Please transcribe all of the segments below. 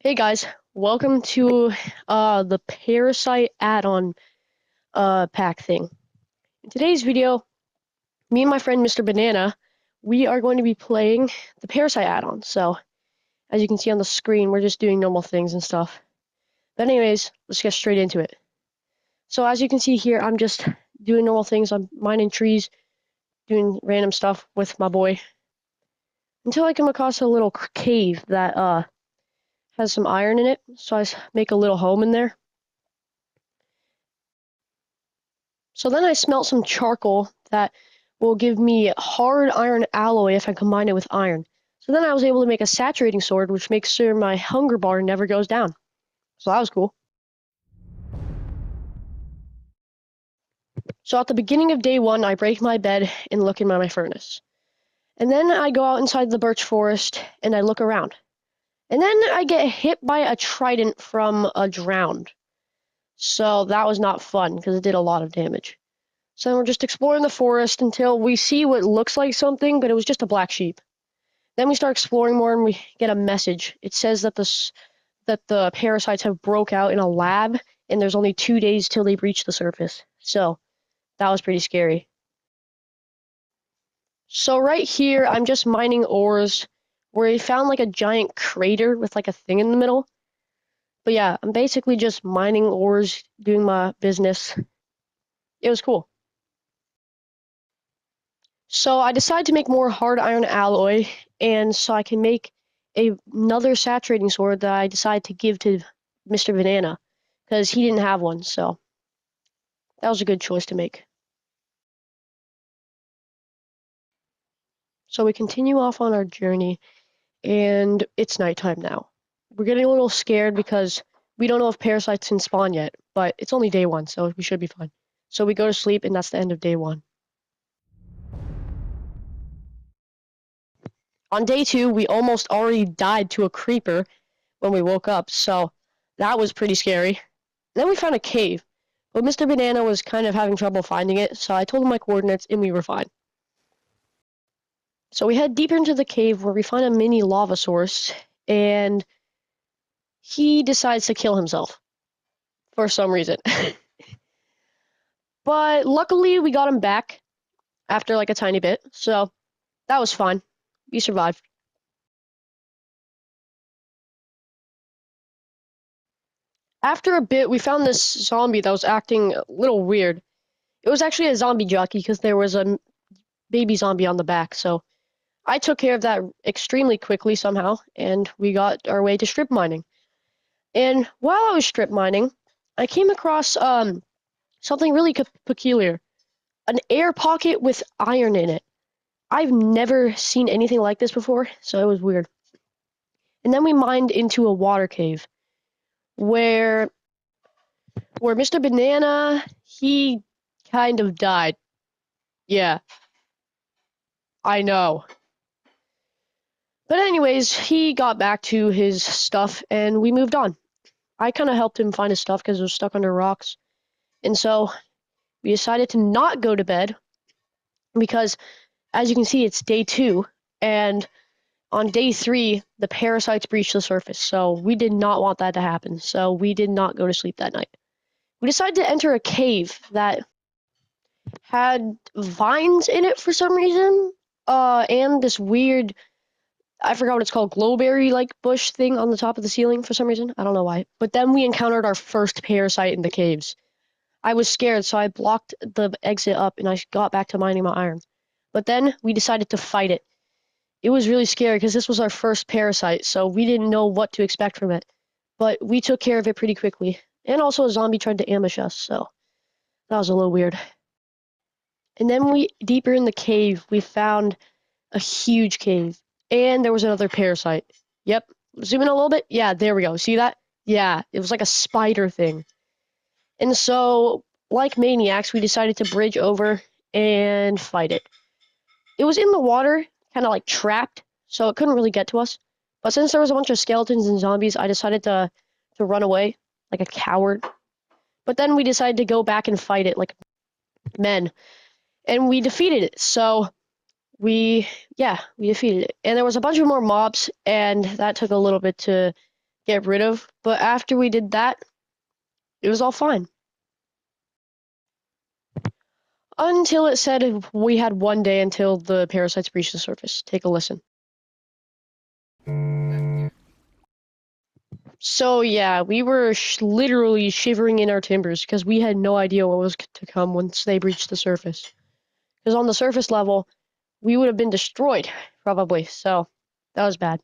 Hey guys, welcome to the Parasite add-on pack thing. In today's video, me and my friend Mr. Banana, we are going to be playing the Parasite add-on. So, as you can see on the screen, we're just doing normal things and stuff. But anyways, let's get straight into it. So as you can see here, I'm just doing normal things. I'm mining trees, doing random stuff with my boy, until I come across a little cave that has some iron in it. So I make a little home in there. So then I smelt some charcoal that will give me hard iron alloy if I combine it with iron. So then I was able to make a saturating sword, which makes sure my hunger bar never goes down. So that was cool. So at the beginning of day one, I break my bed and look in my furnace. And then I go out inside the birch forest and I look around. And then I get hit by a trident from a drowned. So that was not fun because it did a lot of damage. So we're just exploring the forest until we see what looks like something, but it was just a black sheep. Then we start exploring more and we get a message. It says that the parasites have broke out in a lab and there's only 2 days till they reach the surface. So that was pretty scary. So right here, I'm just mining ores where I found like a giant crater with like a thing in the middle. But yeah, I'm basically just mining ores, doing my business. It was cool. So I decided to make more hard iron alloy, and so I can make another saturating sword that I decided to give to Mr. Banana, because he didn't have one, so that was a good choice to make. So we continue off on our journey, and it's nighttime now. We're getting a little scared because we don't know if parasites can spawn yet, but it's only day one, so we should be fine. So we go to sleep, and that's the end of day one. On day two, we almost already died to a creeper when we woke up, so that was pretty scary. Then we found a cave, but Mr. Banana was kind of having trouble finding it, so I told him my coordinates and we were fine. So we head deeper into the cave where we find a mini lava source, and he decides to kill himself for some reason. But luckily we got him back after like a tiny bit, so that was fine. We survived. After a bit, we found this zombie that was acting a little weird. It was actually a zombie jockey because there was a baby zombie on the back, so I took care of that extremely quickly somehow, and we got our way to strip mining. And while I was strip mining, I came across something really peculiar. An air pocket with iron in it. I've never seen anything like this before, so it was weird. And then we mined into a water cave where Mr. Banana, he kind of died. Yeah, I know. But anyways, he got back to his stuff and we moved on. I kind of helped him find his stuff because it was stuck under rocks. And so we decided to not go to bed because, as you can see, it's day two. And on day three, the parasites breached the surface. So we did not want that to happen. So we did not go to sleep that night. We decided to enter a cave that had vines in it for some reason. And this weird, I forgot what it's called, glowberry like bush thing on the top of the ceiling for some reason. I don't know why. But then we encountered our first parasite in the caves. I was scared, so I blocked the exit up and I got back to mining my iron. But then we decided to fight it. It was really scary because this was our first parasite, so we didn't know what to expect from it. But we took care of it pretty quickly. And also a zombie tried to ambush us, so that was a little weird. And then deeper in the cave, we found a huge cave. And there was another parasite. Yep. Zoom in a little bit. Yeah, there we go. See that? Yeah, it was like a spider thing. And so, like maniacs, we decided to bridge over and fight it. It was in the water, kind of like trapped, so it couldn't really get to us. But since there was a bunch of skeletons and zombies, I decided to run away like a coward. But then we decided to go back and fight it like men. And we defeated it. So we defeated it. And there was a bunch of more mobs, and that took a little bit to get rid of. But after we did that, it was all fine. Until it said we had 1 day until the parasites reached the surface. Take a listen. So yeah, we were literally shivering in our timbers because we had no idea what was to come once they reached the surface. Because on the surface level, we would have been destroyed, probably. So that was bad.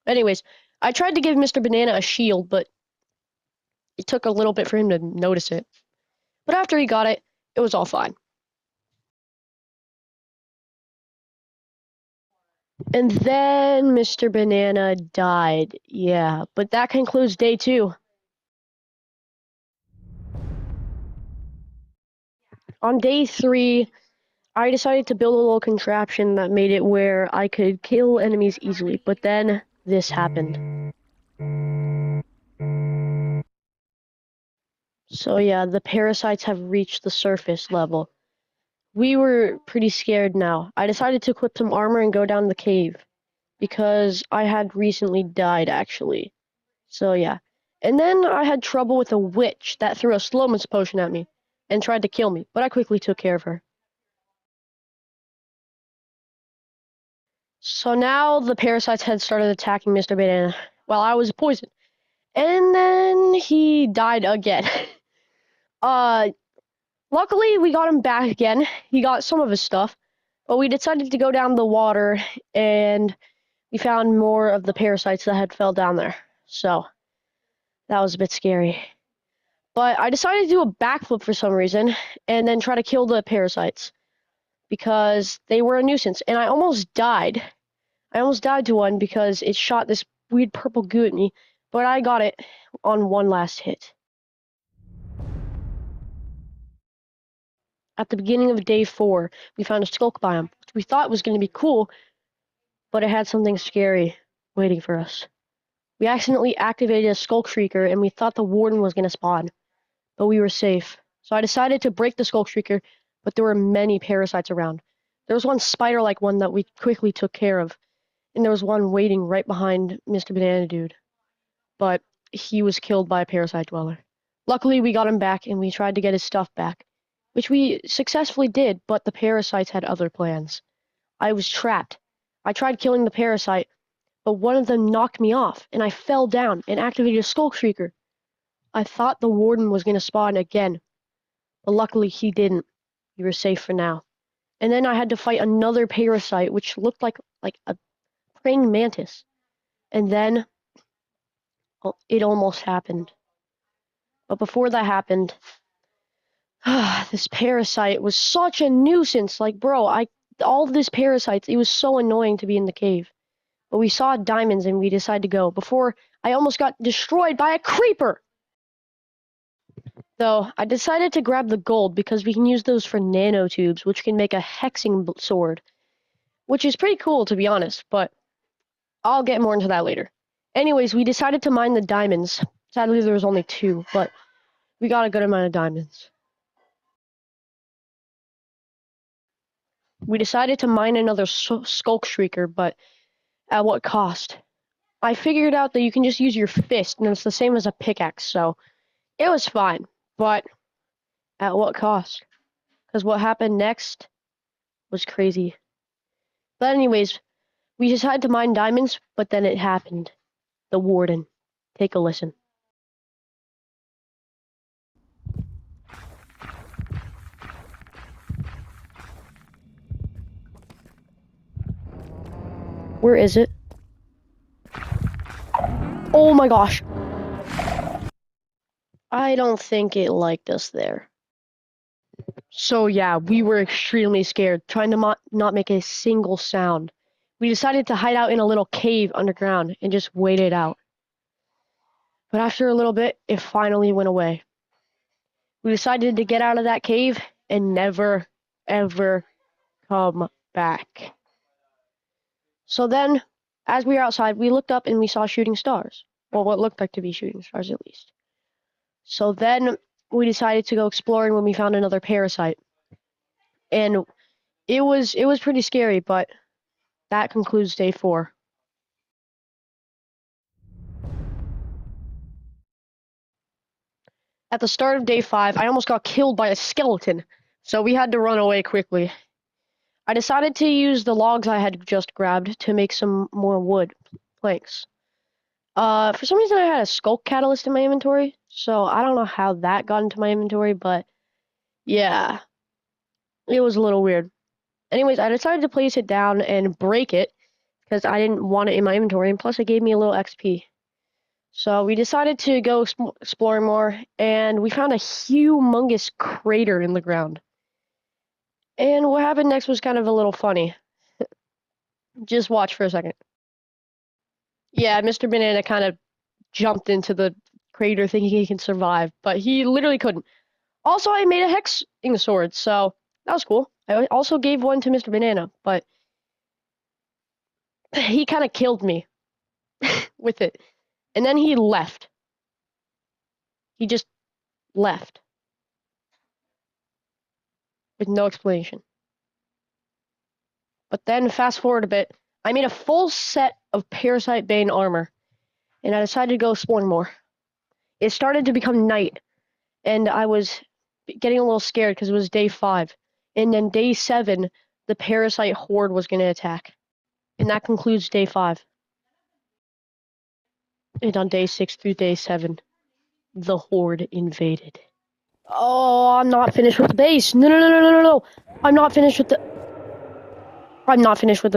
Anyways, I tried to give Mr. Banana a shield, but it took a little bit for him to notice it. But after he got it, it was all fine. And then Mr. Banana died. Yeah, but that concludes day 2. On day 3, I decided to build a little contraption that made it where I could kill enemies easily, but then this happened. So yeah, the parasites have reached the surface level. We were pretty scared now. I decided to equip some armor and go down the cave, because I had recently died, actually. So yeah. And then I had trouble with a witch that threw a slowness potion at me and tried to kill me, but I quickly took care of her. So now the parasites had started attacking Mr. Banana while I was poisoned. And then he died again. uh, Luckily we got him back again. He got some of his stuff, but we decided to go down the water and we found more of the parasites that had fell down there. So that was a bit scary. But I decided to do a backflip for some reason and then try to kill the parasites because they were a nuisance. And I almost died. I almost died to one because it shot this weird purple goo at me, but I got it on one last hit. At the beginning of day 4, we found a skulk biome, which we thought was going to be cool, but it had something scary waiting for us. We accidentally activated a skulk shrieker and we thought the warden was going to spawn, but we were safe. So I decided to break the skulk shrieker, but there were many parasites around. There was one spider-like one that we quickly took care of, and there was one waiting right behind Mr. Banana Dude, but he was killed by a parasite dweller. Luckily, we got him back and we tried to get his stuff back, which we successfully did, but the parasites had other plans. I was trapped. I tried killing the parasite, but one of them knocked me off, and I fell down and activated a skulk shrieker. I thought the warden was going to spawn again, but luckily he didn't. We were safe for now. And then I had to fight another parasite, which looked like a praying mantis. And then it almost happened. But before that happened, this parasite was such a nuisance. Like, bro, all of this parasites, it was so annoying to be in the cave. But we saw diamonds and we decided to go before I almost got destroyed by a creeper. Though I decided to grab the gold because we can use those for nanotubes, which can make a hexing sword, which is pretty cool to be honest, but I'll get more into that later. Anyways, we decided to mine the diamonds. Sadly, there was only 2, but we got a good amount of diamonds. We decided to mine another skulk shrieker, but at what cost? I figured out that you can just use your fist, and it's the same as a pickaxe, so it was fine. But at what cost? Because what happened next was crazy. But anyways, we decided to mine diamonds, but then it happened. The warden. Take a listen. Where is it? Oh my gosh. I don't think it liked us there. So yeah, we were extremely scared, trying to not make a single sound. We decided to hide out in a little cave underground and just wait it out. But after a little bit, it finally went away. We decided to get out of that cave and never, ever come back. So then, as we were outside, we looked up and we saw shooting stars. Well, what looked like to be shooting stars at least. So then we decided to go exploring when we found another parasite. And it was pretty scary, but that concludes day 4. At the start of day 5, I almost got killed by a skeleton, so we had to run away quickly. I decided to use the logs I had just grabbed to make some more wood planks. For some reason I had a skulk catalyst in my inventory, so I don't know how that got into my inventory, but yeah, it was a little weird. Anyways, I decided to place it down and break it because I didn't want it in my inventory, and plus it gave me a little XP. So we decided to go exploring more, and we found a humongous crater in the ground. And what happened next was kind of a little funny. Just watch for a second. Yeah, Mr. Banana kind of jumped into the crater thinking he can survive, but he literally couldn't. Also, I made a hexing sword, so that was cool. I also gave one to Mr. Banana, but he kind of killed me with it. And then he left. He just left. With no explanation. But then, fast forward a bit, I made a full set of Parasite Bane armor, and I decided to go exploring more. It started to become night, and I was getting a little scared because it was day 5. And then day 7, the Parasite Horde was going to attack. And that concludes day 5. And on day 6 through day 7, the Horde invaded. Oh, I'm not finished with the base. No, no, no, no, no, no, no. I'm not finished with the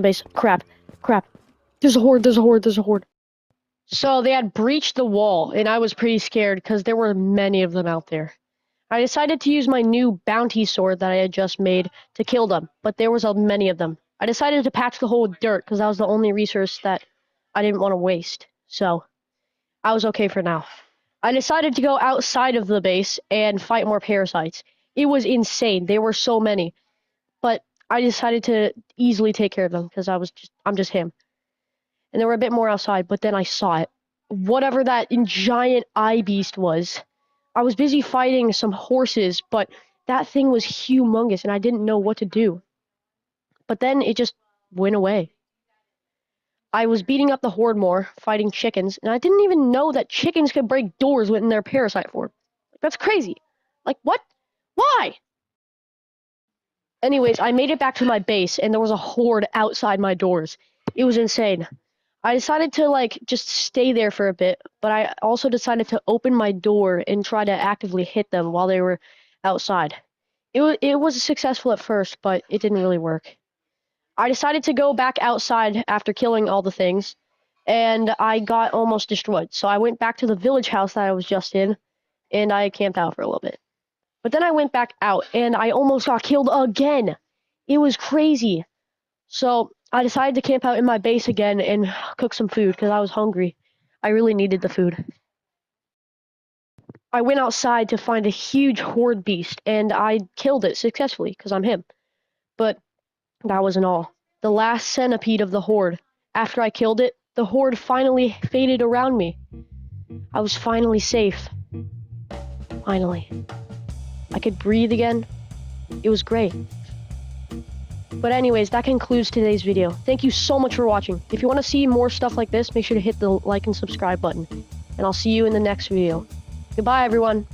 base. Crap. Crap. There's a horde, there's a horde, there's a horde. So they had breached the wall, and I was pretty scared because there were many of them out there. I decided to use my new bounty sword that I had just made to kill them, but there was many of them. I decided to patch the hole with dirt because that was the only resource that I didn't want to waste. So I was okay for now. I decided to go outside of the base and fight more parasites. It was insane. There were so many. But I decided to easily take care of them because I'm just him. And there were a bit more outside, but then I saw it. Whatever that giant eye beast was. I was busy fighting some horses, but that thing was humongous and I didn't know what to do. But then it just went away. I was beating up the horde more, fighting chickens, and I didn't even know that chickens could break doors in their parasite form. That's crazy. Like, what? Why? Anyways, I made it back to my base, and there was a horde outside my doors. It was insane. I decided to, just stay there for a bit, but I also decided to open my door and try to actively hit them while they were outside. It was successful at first, but it didn't really work. I decided to go back outside after killing all the things, and I got almost destroyed. So I went back to the village house that I was just in, and I camped out for a little bit. But then I went back out, and I almost got killed again. It was crazy. So I decided to camp out in my base again and cook some food because I was hungry. I really needed the food. I went outside to find a huge horde beast, and I killed it successfully because I'm him. But that wasn't all. The last centipede of the horde. After I killed it, the horde finally faded around me. I was finally safe. Finally. I could breathe again. It was great. But anyways, that concludes today's video. Thank you so much for watching. If you want to see more stuff like this, make sure to hit the like and subscribe button. And I'll see you in the next video. Goodbye, everyone.